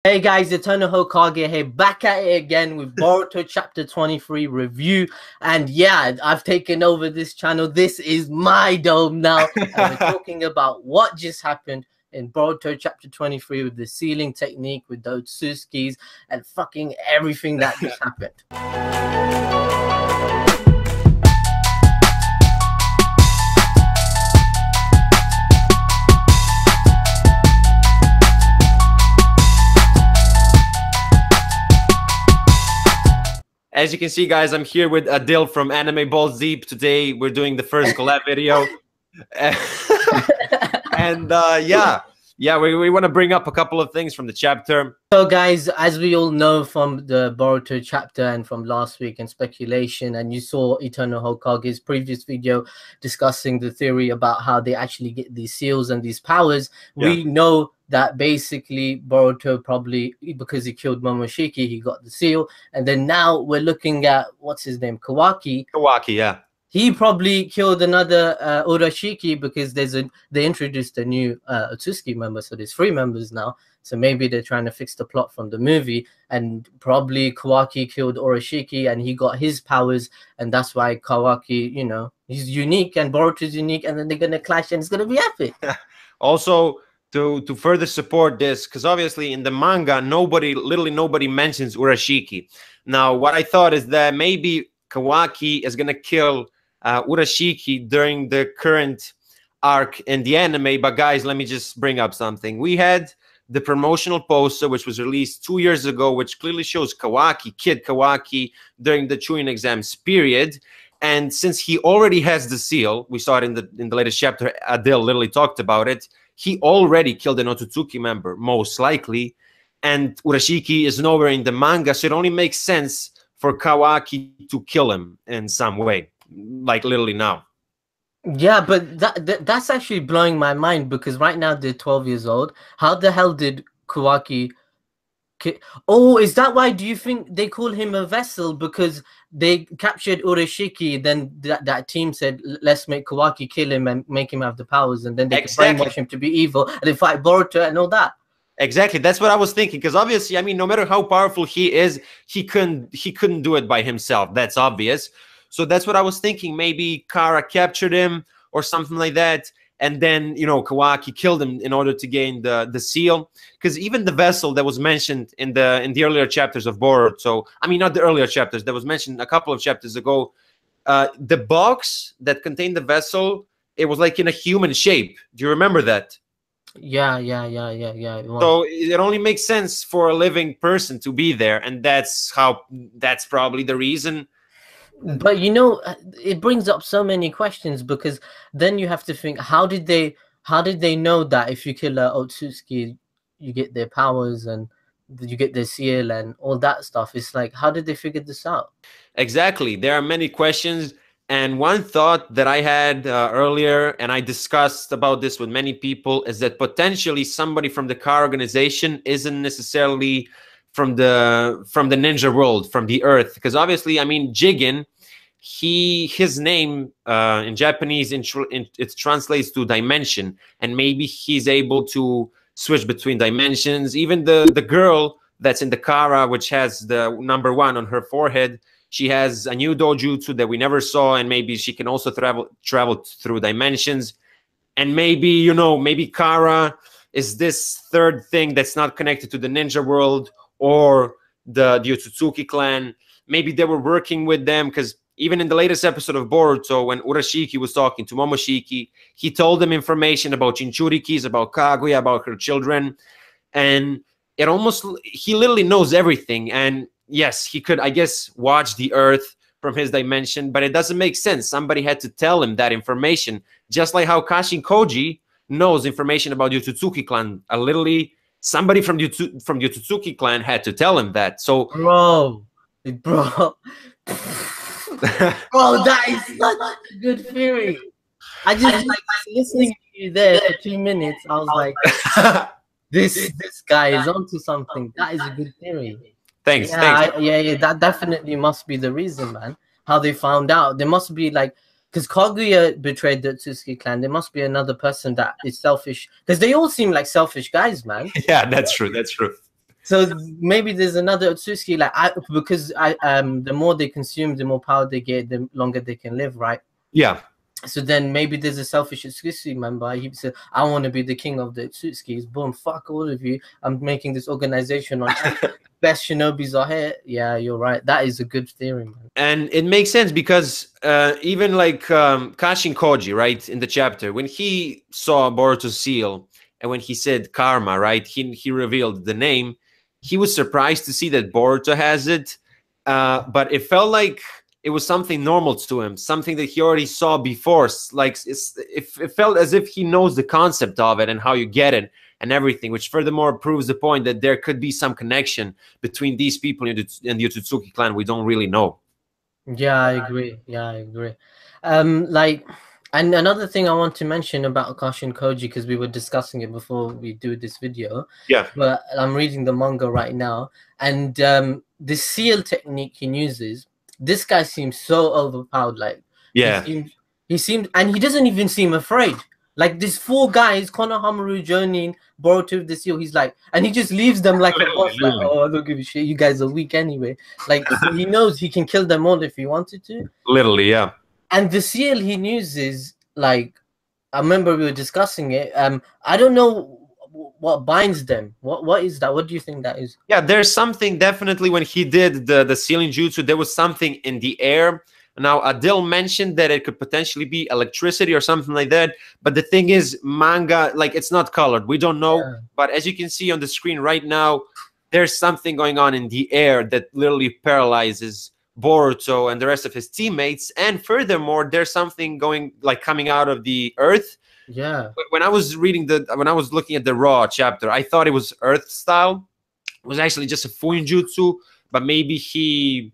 Hey guys, Eternal Hokage here, back at it again with Boruto Chapter 23 review. And yeah, I've taken over this channel. This is my dome now. And we're talking about what just happened in Boruto Chapter 23 with the sealing technique, with the Otsutsukis, and fucking everything that just happened. As you can see, guys, I'm here with Adil from Anime Balls Deep. Today, we're doing the first collab video. And we want to bring up a couple of things from the chapter. So, guys, as we all know from the Boruto chapter and from last week and speculation, and you saw Eternal Hokage's previous video discussing the theory about how they actually get these seals and these powers, we know that basically Boruto probably, because he killed Momoshiki, he got the seal. And then now we're looking at, what's his name, Kawaki. Kawaki, yeah. He probably killed another Urashiki because they introduced a new Otsutsuki member, so there's 3 members now. So maybe they're trying to fix the plot from the movie, and probably Kawaki killed Urashiki and he got his powers, and that's why Kawaki, you know, he's unique and Boruto's unique, and then they're gonna clash and it's gonna be epic. Also, to further support this, because obviously in the manga, literally nobody mentions Urashiki. Now, what I thought is that maybe Kawaki is gonna kill Urashiki during the current arc in the anime. But guys, let me just bring up something. We had the promotional poster, which was released 2 years ago, which clearly shows Kawaki, Kid Kawaki, during the Chunin exams period. And since he already has the seal, we saw it in the latest chapter, Adil literally talked about it, he already killed an Otsutsuki member, most likely, and Urashiki is nowhere in the manga, so it only makes sense for Kawaki to kill him in some way, like literally now. Yeah, but that's actually blowing my mind, because right now they're 12 years old. How the hell did Kawaki... Oh, is that why? Do you think they call him a vessel because they captured Urashiki? Then that team said, let's make Kawaki kill him and make him have the powers, and then they brainwash him to be evil and they fight Boruto and all that. Exactly, that's what I was thinking. Because obviously, I mean, no matter how powerful he is, he couldn't do it by himself. That's obvious. So that's what I was thinking. Maybe Kara captured him or something like that. And then, you know, Kawaki killed him in order to gain the seal. Because even the vessel that was mentioned in the earlier chapters of Boruto, so I mean, not the earlier chapters, that was mentioned a couple of chapters ago, the box that contained the vessel, it was like in a human shape. Do you remember that? Yeah. So it only makes sense for a living person to be there, and that's probably the reason. But you know, it brings up so many questions, because then you have to think, how did they know that if you kill a Otsutsuki, you get their powers and you get their seal and all that stuff? It's like, how did they figure this out? Exactly. There are many questions. And one thought that I had earlier, and I discussed about this with many people, is that potentially somebody from the Kara organization isn't necessarily from the ninja world, from the earth. Because obviously, I mean, Jigen, his name in Japanese, it translates to dimension, and maybe he's able to switch between dimensions. Even the girl that's in the Kara, which has the #1 on her forehead, she has a new dojutsu that we never saw, and maybe she can also travel through dimensions. And maybe, you know, maybe Kara is this third thing that's not connected to the ninja world or the Otsutsuki clan. Maybe they were working with them, because even in the latest episode of Boruto, when Urashiki was talking to Momoshiki, he told them information about Jinchurikis, about Kaguya, about her children, and he literally knows everything. And yes, he could, I guess, watch the earth from his dimension, but it doesn't make sense. Somebody had to tell him that information, just like how Kashin Koji knows information about the Otsutsuki clan. Literally, somebody from the Otsutsuki clan had to tell him that. So, bro, oh, that is such a good theory. I just like listening to you there for 2 minutes. I was like, this guy is onto something. That is a good theory. Thanks. Yeah. That definitely must be the reason, man. How they found out. There must be like, because Kaguya betrayed the Otsutsuki clan. There must be another person that is selfish. Because they all seem like selfish guys, man. Yeah, that's true. That's true. So maybe there's another Otsutsuki, like because the more they consume, the more power they get, the longer they can live, right? Yeah. So then maybe there's a selfish Otsutsuki member. He said, I want to be the king of the Otsutskis. Boom, fuck all of you. I'm making this organization on best shinobis are here. Yeah, you're right. That is a good theory, man. And it makes sense because even like Kashin Koji, right, in the chapter, when he saw Boruto's seal and when he said karma, right, he revealed the name, he was surprised to see that Boruto has it, but it felt like it was something normal to him, something that he already saw before. Like it felt as if he knows the concept of it and how you get it and everything, which furthermore proves the point that there could be some connection between these people and the Otsutsuki clan. We don't really know. Yeah, I agree. Yeah, I agree. Like, and another thing I want to mention about Kashin Koji, because we were discussing it before we do this video. Yeah. But I'm reading the manga right now, and the seal technique he uses, this guy seems so overpowered. Like, yeah, he seems, and he doesn't even seem afraid. Like, these 4 guys, Konohamaru, Jonin, Boruto, the seal, he's like, and he just leaves them like a boss, like, oh, I don't give a shit, you guys are weak anyway. Like, so he knows he can kill them all if he wanted to. Literally, yeah. And the seal he uses, like, I remember we were discussing it. I don't know what binds them. What is that? What do you think that is? Yeah, there's something definitely when he did the sealing jutsu, there was something in the air. Now, Adil mentioned that it could potentially be electricity or something like that. But the thing is, manga, like, it's not colored. We don't know. Yeah. But as you can see on the screen right now, there's something going on in the air that literally paralyzes Boruto and the rest of his teammates. And furthermore, there's something going, like, coming out of the earth. Yeah. When I was looking at the Raw chapter, I thought it was Earth style. It was actually just a Fuinjutsu, but maybe he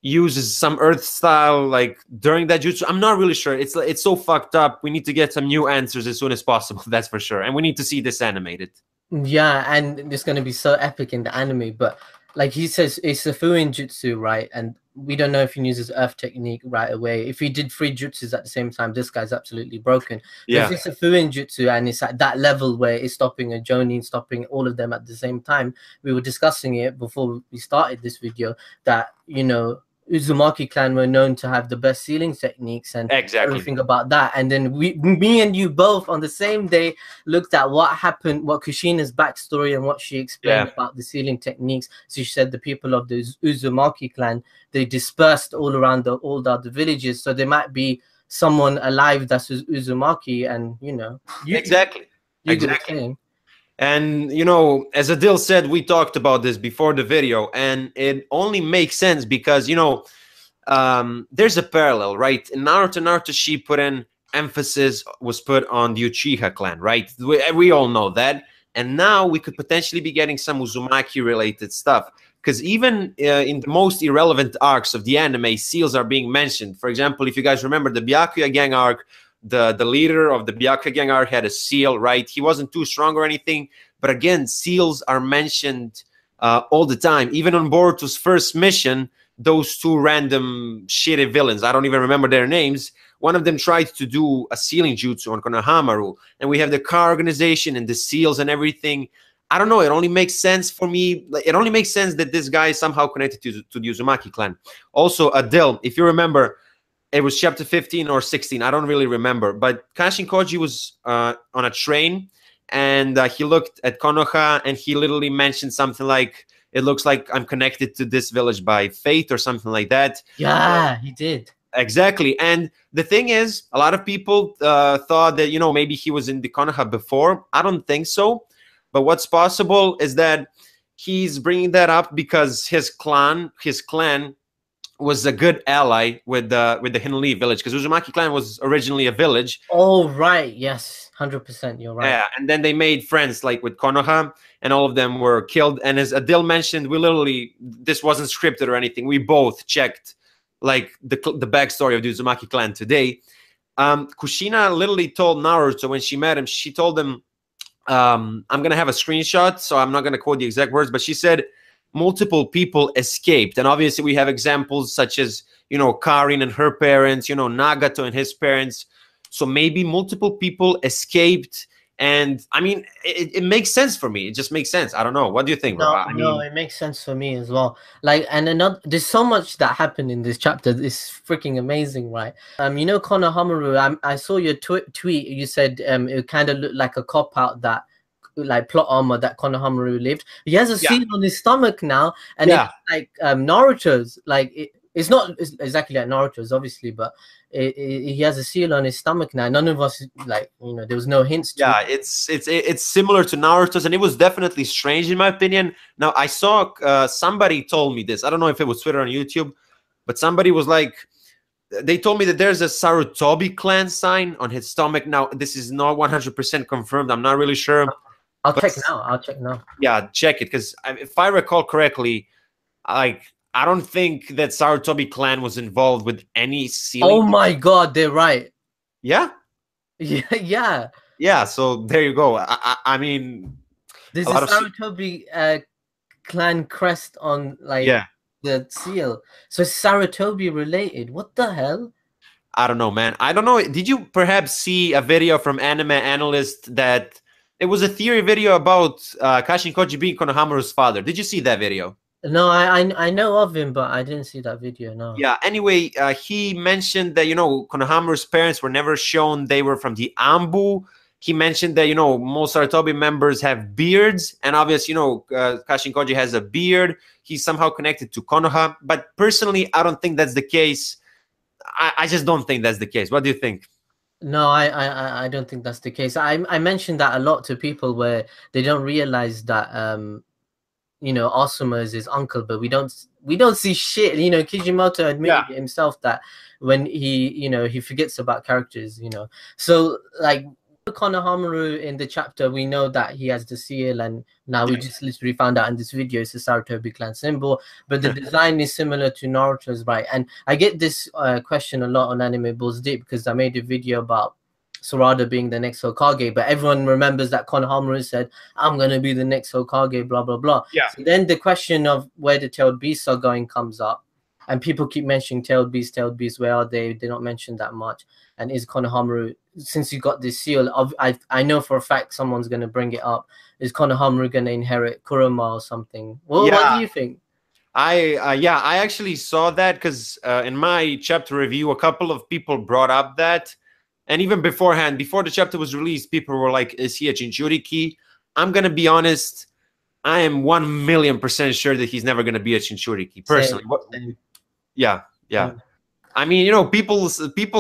uses some Earth style like during that jutsu. I'm not really sure. It's so fucked up. We need to get some new answers as soon as possible. That's for sure. And we need to see this animated. Yeah, and it's going to be so epic in the anime. But like he says, it's a Fuinjutsu, right? And we don't know if he uses Earth technique right away. If he did 3 jutsus at the same time, this guy's absolutely broken. Yeah. If it's a Fuinjutsu and it's at that level where it's stopping a Jonin, stopping all of them at the same time, we were discussing it before we started this video that, you know, Uzumaki clan were known to have the best sealing techniques and everything about that. And then me and you both on the same day looked at what happened, what Kushina's backstory and what she explained about the sealing techniques. So she said the people of the Uzumaki clan, they dispersed all around all the other villages. So there might be someone alive that's Uzumaki, and you know, exactly. And, you know, as Adil said, we talked about this before the video, and it only makes sense because, you know, there's a parallel, right? In Naruto Shippuden, emphasis was put on the Uchiha clan, right? We all know that. And now we could potentially be getting some Uzumaki-related stuff. Because even in the most irrelevant arcs of the anime, seals are being mentioned. For example, if you guys remember the Byakuya gang arc, the leader of the Byakuya gang arc had a seal, right? He wasn't too strong or anything, but again, seals are mentioned all the time. Even on Boruto's first mission, those 2 random shitty villains, I don't even remember their names, one of them tried to do a sealing jutsu on Konohamaru, and we have the Kara organization and the seals and everything. I don't know, it only makes sense for me. It only makes sense that this guy is somehow connected to the Uzumaki clan. Also, Adil, if you remember, it was chapter 15 or 16. I don't really remember. But Kashin Koji was on a train, and he looked at Konoha, and he literally mentioned something like, it looks like I'm connected to this village by fate or something like that. Yeah, he did. Exactly. And the thing is, a lot of people thought that, you know, maybe he was in the Konoha before. I don't think so. But what's possible is that he's bringing that up because his clan was a good ally with the Hinoli village, because Uzumaki clan was originally a village. Oh, right. Yes, 100%. You're right. Yeah, and then they made friends like with Konoha, and all of them were killed. And as Adil mentioned, we literally, this wasn't scripted or anything. We both checked like the backstory of the Uzumaki clan today. Kushina literally told Naruto when she met him, she told him, I'm going to have a screenshot, so I'm not going to quote the exact words, but she said, multiple people escaped. And obviously we have examples such as, you know, Karin and her parents, you know, Nagato and his parents. So maybe multiple people escaped, And I mean, it makes sense for me. It just makes sense. I don't know. What do you think, bro? No, I no, mean, it makes sense for me as well. Like, and another, there's so much that happened in this chapter. It's freaking amazing, right? You know, Konohamaru. I saw your tweet. You said it kind of looked like a cop out that, like, plot armor that Konohamaru lived. He has a yeah, seal on his stomach now, and yeah. it's like Naruto's. Like, it's not exactly like Naruto's, obviously, but he has a seal on his stomach now. None of us, like, you know, there was no hints to Yeah, it. it's similar to Naruto's, and it was definitely strange in my opinion. Now, I saw somebody told me this. I don't know if it was Twitter or YouTube, but somebody was like, they told me that there's a Sarutobi clan sign on his stomach. Now, this is not 100% confirmed. I'm not really sure. I'll But check now. I'll check now. yeah, check it, because if I recall correctly, like, I don't think that Sarutobi clan was involved with any Oh sealing. my God, they're right. Yeah, Yeah, yeah. yeah. So there you go. I mean, There's a a lot of Sarutobi clan crest on, like, yeah. the seal. So it's Sarutobi related. What the hell? I don't know, man. I don't know. Did you perhaps see a video from Anime Analyst that it was a theory video about Kashin Koji being Konohamaru's father? Did you see that video? No, I know of him, but I didn't see that video. No. Yeah. Anyway, he mentioned that, you know, Konohamaru's parents were never shown they were from the Ambu. He mentioned that, you know, most Sarutobi members have beards, and obviously, you know, Kashin Koji has a beard. He's somehow connected to Konoha, but personally, I don't think that's the case. I just don't think that's the case. What do you think? No, I don't think that's the case. I mentioned that a lot to people where they don't realize that you know, Asuma is his uncle, but we don't see shit. You know, Kijimoto admitted it himself that when he, you know, he forgets about characters, you know. So, like, Konohamaru in the chapter, we know that he has the seal, and now we just literally found out in this video it's a Sarutobi clan symbol, but the design is similar to Naruto's, right? And I get this question a lot on Anime Bulls Deep, because I made a video about Sarada being the next Hokage, but everyone remembers that Konohamaru said, I'm going to be the next Hokage, blah, blah, blah. Yeah. So then the question of where the tailed beasts are going comes up, and people keep mentioning tailed beasts, where are they? They don't mention that much. And is Konohamaru, since you got this seal, I know for a fact someone's going to bring it up, is Konohamaru going to inherit Kurama or something? Well, Yeah. what do you think? Yeah, I actually saw that, because in my chapter review, a couple of people brought up that. And even beforehand, before the chapter was released, people were like, is he a Jinchuriki? I'm going to be honest. I am 1,000,000% sure that he's never going to be a Jinchuriki, personally. Same. Yeah. I mean, you know, people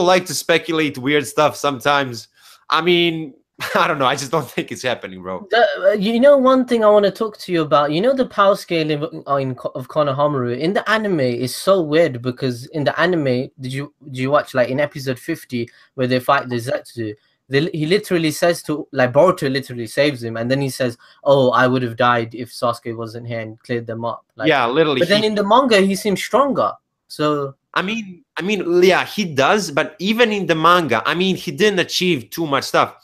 like to speculate weird stuff sometimes. I mean, I don't know. I just don't think it's happening, bro. You know, one thing I want to talk to you about, you know, the power scale of Konohamaru in the anime is so weird, because in the anime, did you watch, like, in episode 50 where they fight the Zetsu? He literally says to, like, Boruto literally saves him, and then he says, "Oh, I would have died if Sasuke wasn't here," and cleared them up. Like, yeah, literally. But then in the manga, he seems stronger. So I mean, yeah, he does. But even in the manga, I mean, he didn't achieve too much stuff.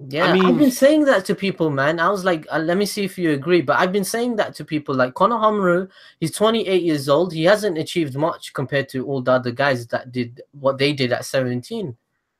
yeah, I mean, I've been saying that to people, man. I was like, let me see if you agree. But I've been saying that to people. Like, Konohamaru, he's 28 years old. He hasn't achieved much compared to all the other guys that did what they did at 17.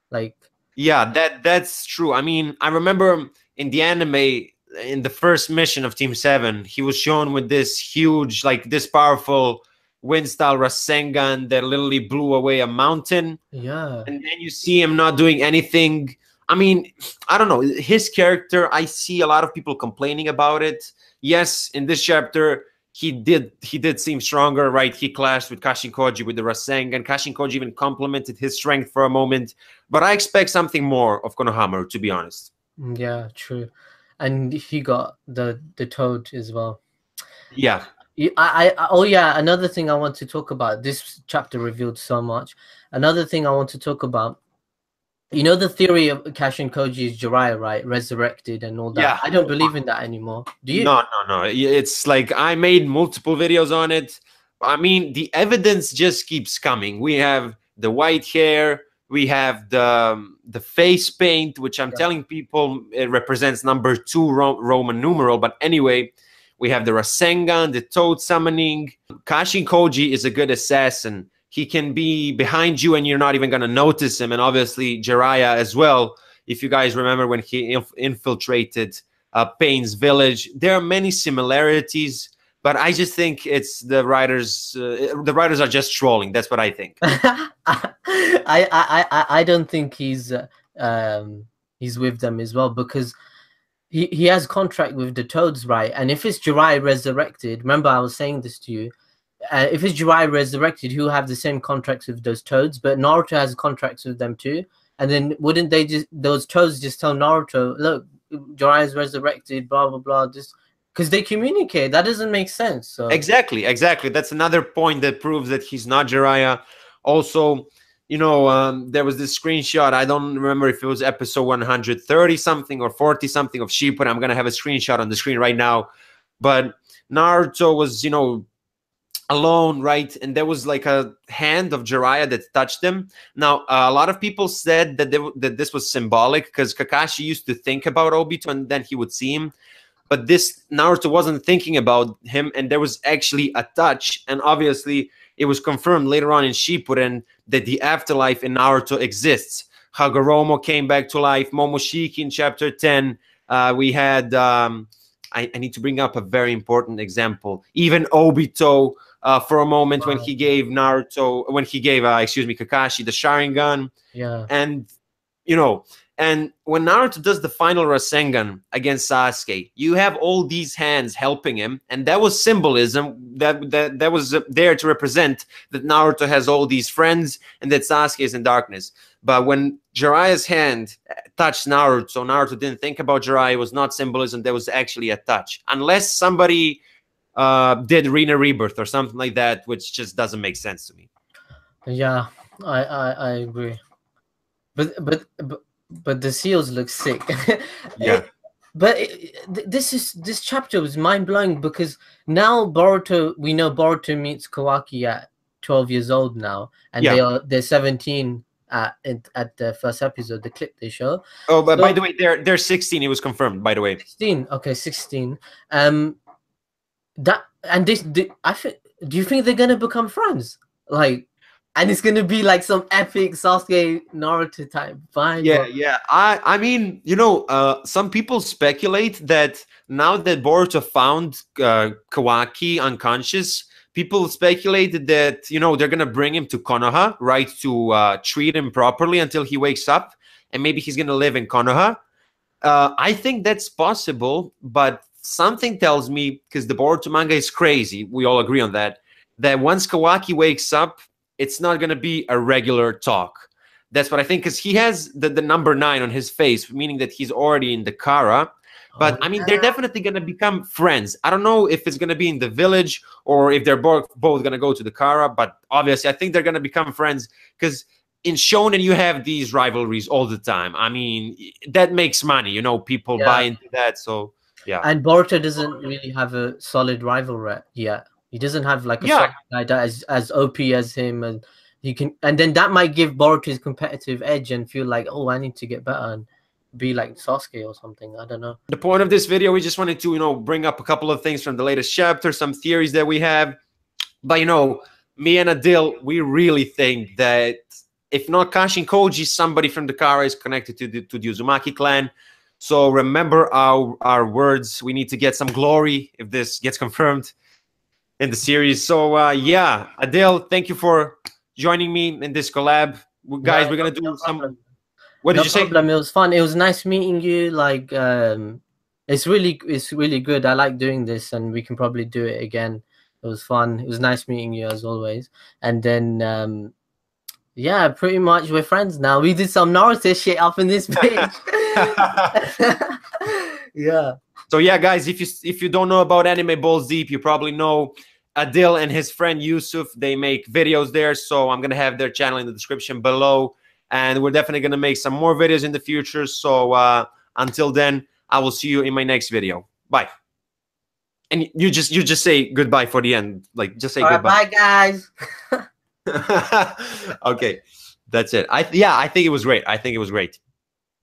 Like, yeah, that's true. I mean, I remember in the anime, in the first mission of Team 7, he was shown with this huge, like, this powerful wind-style Rasengan that literally blew away a mountain. yeah. And then you see him not doing anything. I mean, I don't know. His character, I see a lot of people complaining about it. Yes, in this chapter, he did seem stronger, right? He clashed with Kashin Koji with the Rasengan. Kashin Koji even complimented his strength for a moment. But I expect something more of Konohamaru, to be honest. Yeah, true. And he got the toad as well. Yeah. Oh yeah, another thing I want to talk about. This chapter revealed so much. Another thing I want to talk about, you know, the theory of Kashin Koji is Jiraiya, right? Resurrected and all that. Yeah. I don't believe in that anymore. Do you? No. It's like I made multiple videos on it. I mean, the evidence just keeps coming. We have the white hair. We have the face paint, which I'm telling people it represents number 2 Roman numeral. But anyway, we have the Rasengan, the toad summoning. Kashin Koji is a good assassin. He can be behind you and you're not even going to notice him. And obviously Jiraiya as well. if you guys remember when he infiltrated Pain's village. There are many similarities, but I just think it's the writers. The writers are just trolling. That's what I think. I don't think he's with them as well, because he has contract with the Toads, right? And if it's Jiraiya resurrected, remember I was saying this to you. If it's Jiraiya resurrected, he'll have the same contracts with those Toads, but Naruto has contracts with them too. And then wouldn't they those Toads just tell Naruto, look, Jiraiya's resurrected, blah blah blah, just because they communicate? That doesn't make sense. So exactly. That's another point that proves that he's not Jiraiya. Also, you know, there was this screenshot. I don't remember if it was episode 130 something or 40 something of Shippuden. I'm gonna have a screenshot on the screen right now. But Naruto was, you know, alone, right? And there was like a hand of Jiraiya that touched him. Now, a lot of people said that this was symbolic, because Kakashi used to think about Obito and then he would see him. But this Naruto wasn't thinking about him, and there was actually a touch. And obviously, it was confirmed later on in Shippuden that the afterlife in Naruto exists. Hagoromo came back to life. Momoshiki in chapter 10. We had, I need to bring up a very important example. Even Obito, for a moment, when he gave Naruto, excuse me, Kakashi the Sharingan. Yeah. And, you know, and when Naruto does the final Rasengan against Sasuke, you have all these hands helping him, and that was symbolism that was there to represent that Naruto has all these friends and that Sasuke is in darkness. But when Jiraiya's hand touched Naruto, Naruto didn't think about Jiraiya. It was not symbolism. There was actually a touch, unless somebody did Rina Rebirth or something like that, which just doesn't make sense to me. Yeah, I agree. But the seals look sick. Yeah. This chapter was mind blowing, because now Boruto, we know Boruto meets Kawaki at 12 years old now, and they're 17 at the first episode, the clip they show. Oh, but by the way, they're 16. It was confirmed, by the way. 16. Okay, 16. Do you think they're gonna become friends? Like, and it's gonna be like some epic Sasuke Naruto type vibe. Yeah. I mean, you know, some people speculate that now that Boruto found Kawaki unconscious, people speculated that, you know, they're gonna bring him to Konoha, right, to treat him properly until he wakes up, and maybe he's gonna live in Konoha. I think that's possible, but something tells me, because the Boruto manga is crazy, we all agree on that, that once Kawaki wakes up, it's not going to be a regular talk. That's what I think, because he has the number 9 on his face, meaning that he's already in the Kara. But, I mean, they're definitely going to become friends. I don't know if it's going to be in the village or if they're both going to go to the Kara, but obviously I think they're going to become friends, because in Shonen you have these rivalries all the time. I mean, that makes money, you know, people buy into that, so yeah. And Boruto doesn't really have a solid rival yet. He doesn't have like a solid guy that as OP as him, and he can, and then that might give Boruto his competitive edge and feel like, oh, I need to get better and be like Sasuke or something. I don't know. The point of this video, we just wanted to, you know, bring up a couple of things from the latest chapter, some theories that we have. But, you know, me and Adil, we really think that if not Kashin Koji, somebody from the Kara is connected to the Uzumaki clan. So remember our words. We need to get some glory if this gets confirmed in the series. So yeah, Adil, thank you for joining me in this collab. Guys, we're gonna do some. What did you say? It was fun. It was nice meeting you. Like, it's really good. I like doing this, and we can probably do it again. It was fun. It was nice meeting you as always. And then yeah, pretty much we're friends now. We did some Naruto shit up in this page. Yeah. So yeah, guys, if you don't know about Anime Balls Deep, you probably know Adil and his friend Yusuf. They make videos there, so I'm gonna have their channel in the description below, and we're definitely gonna make some more videos in the future. So until then, I will see you in my next video. Bye. And you just say goodbye for the end. Like, just say goodbye. Bye, guys. Okay, that's it. I think it was great.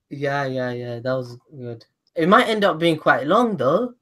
Yeah, that was good. It might end up being quite long though.